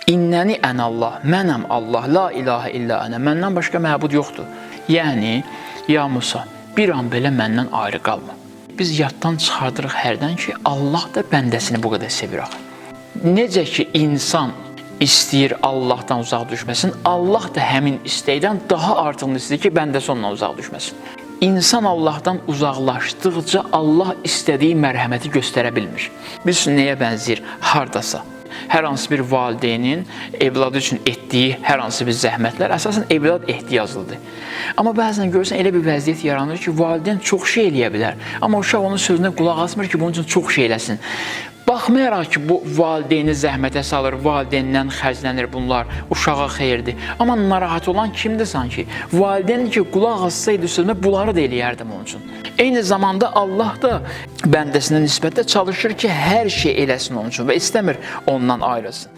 İnnəni ən Allah, mənəm Allah, la ilahə illə ənə, məndən başqa məbud yoxdur. Yəni, ya Musa, bir an belə məndən ayrı qalma. Biz yaddan çıxardırıq hərdən ki, Allah da bəndəsini bu qədər sevir axı. Necə ki, insan istəyir Allahdan uzaq düşməsin, Allah da həmin istəkdən daha artığını istəyir ki, bəndəsi ondan uzaq düşməsin. İnsan Allahdan uzaqlaşdıqca Allah istədiyi mərhəməti göstərə bilmir. Biz nəyə bənzəyir? Hardasa. Hər hansı bir valideynin evladı üçün etdiyi hər hansı bir zəhmətlər əsasən evlad ehtiyaclıdır. Amma bəzən görürsən elə bir vəziyyət yaranır ki, valideyn çox şey eləyə bilər. Amma uşaq onun sözünə qulaq asmır ki, bunun üçün çox şey eləsin. Baxmayaraq ki, bu valideyni zəhmətə salır, valideyndən xərclənir bunlar, uşağa xeyirdir. Amma narahat olan kimdir sanki? Valideyn ki, qulaq assaydı sözümə, bunları da eləyərdim onun üçün. Eyni zamanda Allah da bəndəsinə nisbətdə çalışır ki, hər şey eləsin onun üçün və istəmir ondan ayrılsın.